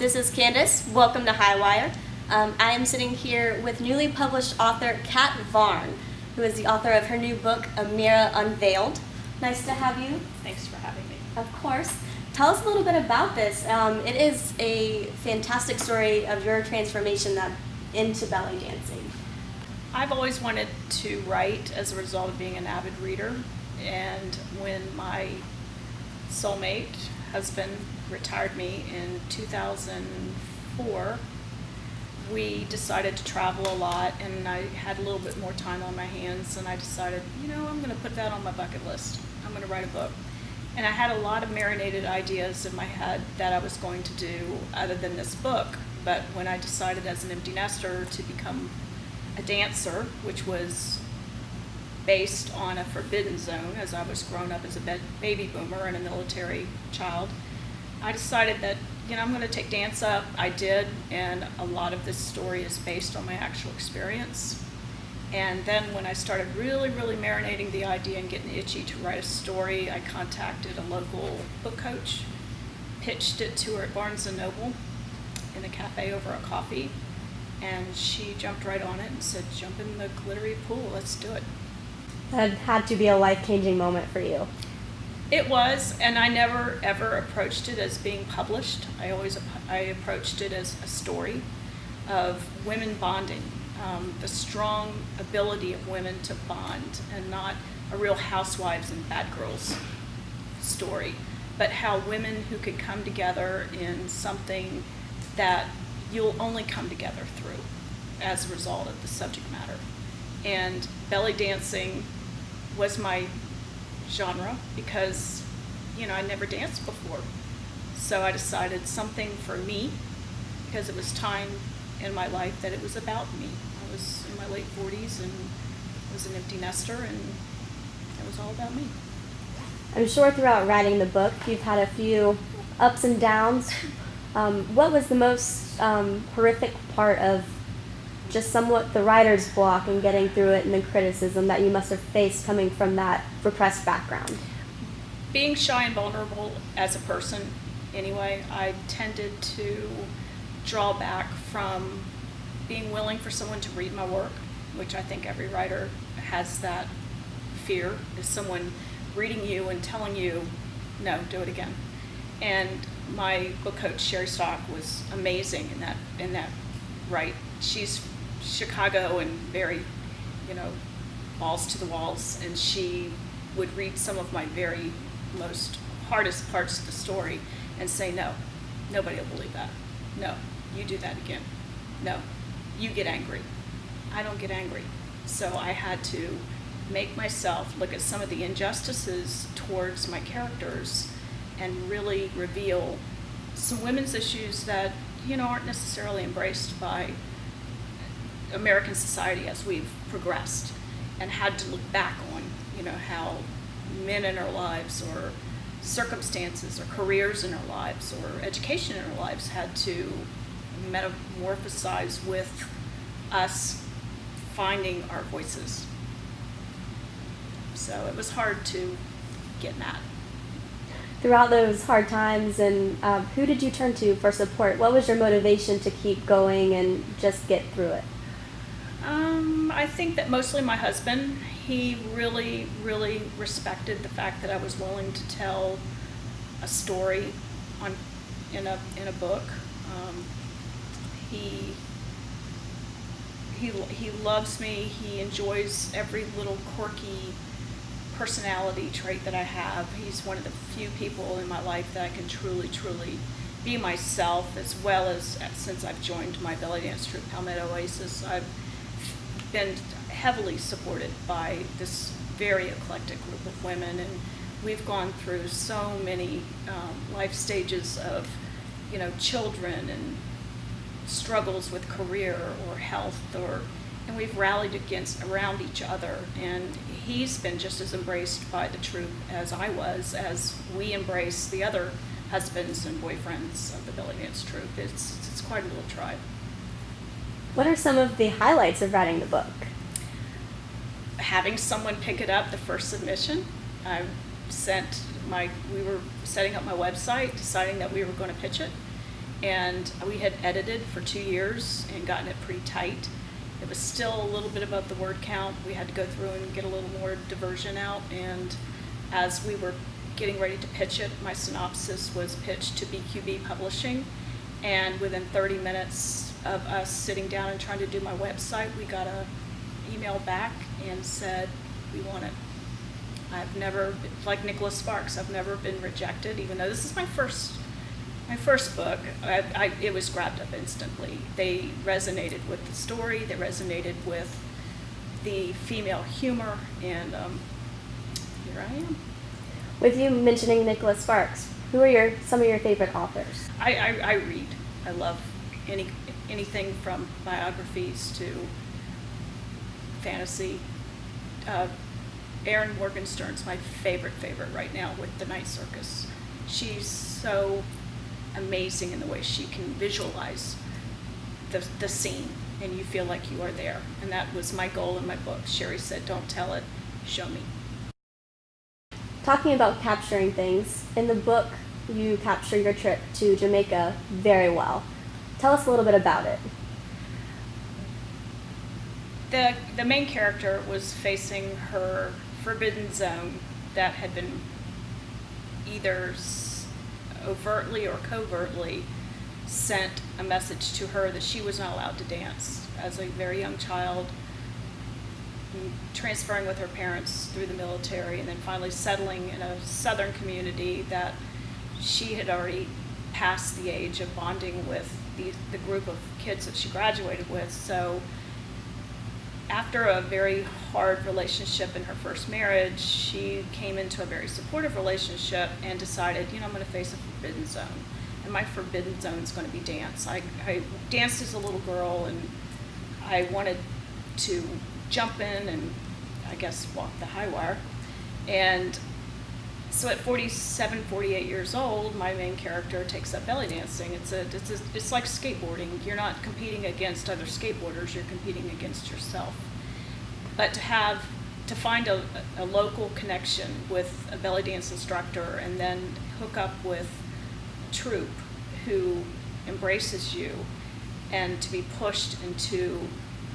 This is Candace. Welcome to Highwire. I am sitting here with newly published author Kat Varn, who is the author of her new book, Ameera Unveiled. Nice to have you. Thanks for having me. Of course. Tell us a little bit about this. It is a fantastic story of your transformation into belly dancing. I've always wanted to write as a result of being an avid reader, and when my soulmate husband retired me in 2004, we decided to travel a lot, and I had a little bit more time on my hands, and I decided, I'm going to put that on my bucket list. I'm going to write a book. And I had a lot of marinated ideas in my head that I was going to do other than this book, but when I decided as an empty nester to become a dancer, which was based on a forbidden zone, as I was grown up as a baby boomer and a military child, I decided that I'm going to take dance up. I did, and a lot of this story is based on my actual experience. And then when I started really marinating the idea and getting itchy to write a story, I contacted a local book coach, pitched it to her at Barnes & Noble in a cafe over a coffee, and she jumped right on it and said, "Jump in the glittery pool, let's do it." That had to be a life-changing moment for you. It was, and I never ever approached it as being published. I approached it as a story of women bonding, the strong ability of women to bond, and not a Real Housewives and Bad Girls story, but how women who could come together in something that you'll only come together through as a result of the subject matter. And belly dancing was my genre because I never danced before, so I decided something for me, because it was time in my life that it was about me. I was in my late 40s and was an empty nester, and it was all about me. I'm sure throughout writing the book you've had a few ups and downs. What was the most horrific part of just somewhat the writer's block and getting through it, and the criticism that you must have faced coming from that repressed background? Being shy and vulnerable as a person anyway, I tended to draw back from being willing for someone to read my work, which I think every writer has that fear, is someone reading you and telling you, no, do it again. And my book coach, Sherry Stock, was amazing in that right. She's Chicago and very, balls to the walls, and she would read some of my very most hardest parts of the story and say, no, nobody will believe that. No, you do that again. No, you get angry. I don't get angry. So I had to make myself look at some of the injustices towards my characters and really reveal some women's issues that, aren't necessarily embraced by American society as we've progressed, and had to look back on, how men in our lives, or circumstances, or careers in our lives, or education in our lives had to metamorphosize with us finding our voices. So it was hard to get mad. Throughout those hard times, and who did you turn to for support? What was your motivation to keep going and just get through it? I think that mostly my husband. He really respected the fact that I was willing to tell a story in a book. He loves me. He enjoys every little quirky personality trait that I have. He's one of the few people in my life that I can truly be myself, as well as since I've joined my belly dance troupe, Palmetto Oasis, I've been heavily supported by this very eclectic group of women, and we've gone through so many life stages of children and struggles with career or health, and we've rallied around each other, and he's been just as embraced by the troupe as I was, as we embrace the other husbands and boyfriends of the belly dance troupe. It's quite a little tribe. What are some of the highlights of writing the book? Having someone pick it up the first submission. We were setting up my website, deciding that we were going to pitch it, And we had edited for 2 years and gotten it pretty tight. It was still a little bit above the word count. We had to go through and get a little more diversion out. And as we were getting ready to pitch it, my synopsis was pitched to BQB Publishing. And within 30 minutes of us sitting down and trying to do my website, we got an email back and said, we want it. I've never, like Nicholas Sparks, I've never been rejected, even though this is my first book. It was grabbed up instantly. They resonated with the story, they resonated with the female humor, and here I am. With you mentioning Nicholas Sparks, who are some of your favorite authors? I read. I love anything from biographies to fantasy. Erin Morgenstern's my favorite right now with The Night Circus. She's so amazing in the way she can visualize the scene, and you feel like you are there. And that was my goal in my book. Sherry said, don't tell it, show me. Talking about capturing things, in the book you capture your trip to Jamaica very well. Tell us a little bit about it. The main character was facing her forbidden zone that had been either overtly or covertly sent a message to her that she was not allowed to dance as a very young child, transferring with her parents through the military, and then finally settling in a southern community that she had already passed the age of bonding with the group of kids that she graduated with. So after a very hard relationship in her first marriage, she came into a very supportive relationship and decided, I'm going to face a forbidden zone. And my forbidden zone is going to be dance. I danced as a little girl, and I wanted to jump in and, I guess, walk the high wire. And so at 47, 48 years old, my main character takes up belly dancing. It's like skateboarding. You're not competing against other skateboarders, you're competing against yourself. But to find a local connection with a belly dance instructor and then hook up with a troupe who embraces you, and to be pushed into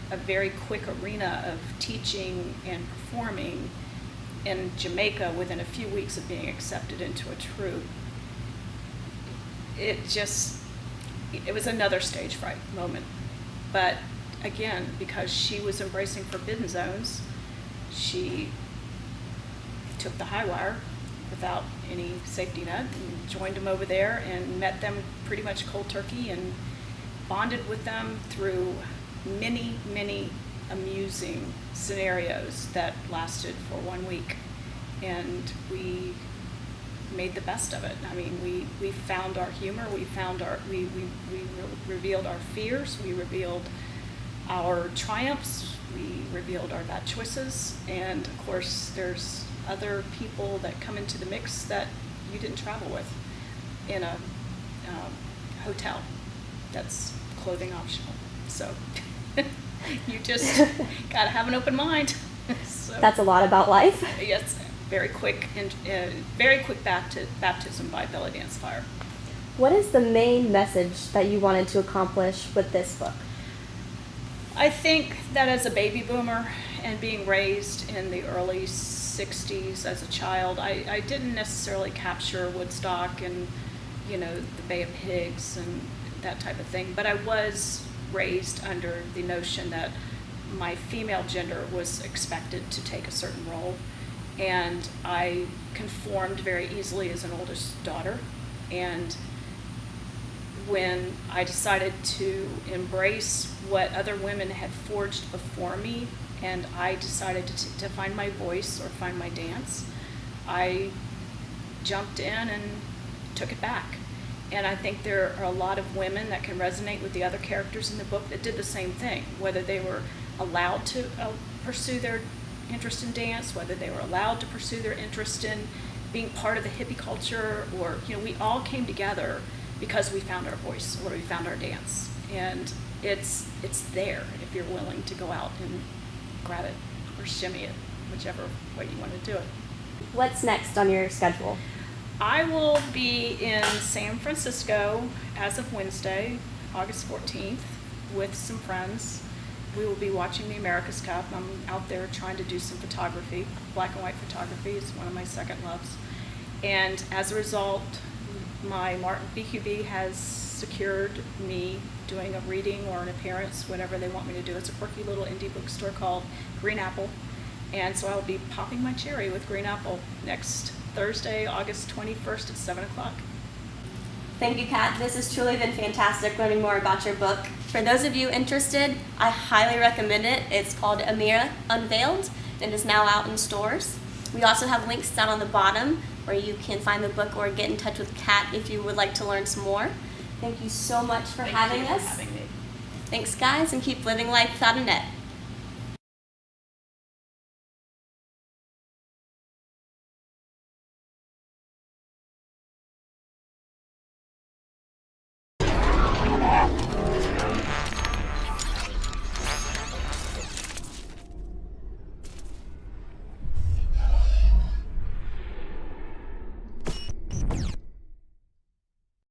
a very quick arena of teaching and performing in Jamaica within a few weeks of being accepted into a troupe, it was another stage fright moment. But again, because she was embracing forbidden zones, she took the high wire without any safety net and joined them over there and met them pretty much cold turkey and bonded with them through many, many amusing scenarios that lasted for 1 week, and we made the best of it. I mean, we found our humor, we revealed our fears, we revealed our triumphs, we revealed our bad choices, and of course there's other people that come into the mix that you didn't travel with in a hotel that's clothing optional. So you just got to have an open mind. So, that's a lot about life. Yes, very quick baptism by belly dance fire. What is the main message that you wanted to accomplish with this book? I think that as a baby boomer and being raised in the early 60s as a child, I didn't necessarily capture Woodstock and, the Bay of Pigs and that type of thing, but I was raised under the notion that my female gender was expected to take a certain role, and I conformed very easily as an oldest daughter. And when I decided to embrace what other women had forged before me, and I decided to find my voice or find my dance, I jumped in and took it back. And I think there are a lot of women that can resonate with the other characters in the book that did the same thing, whether they were allowed to pursue their interest in dance, whether they were allowed to pursue their interest in being part of the hippie culture, or, we all came together because we found our voice or we found our dance. And it's there if you're willing to go out and grab it or shimmy it, whichever way you want to do it. What's next on your schedule? I will be in San Francisco as of Wednesday, August 14th, with some friends. We will be watching the America's Cup. I'm out there trying to do some photography. Black and white photography is one of my second loves. And as a result, my BQB has secured me doing a reading or an appearance, whatever they want me to do. It's a quirky little indie bookstore called Green Apple. And so I'll be popping my cherry with Green Apple next Thursday, August 21st at 7 o'clock. Thank you, Kat. This has truly been fantastic learning more about your book. For those of you interested, I highly recommend it. It's called Ameera Unveiled and is now out in stores. We also have links down on the bottom where you can find the book or get in touch with Kat if you would like to learn some more. Thank you so much for having us. Thank you for having me. Thanks, guys, and keep living life without a net.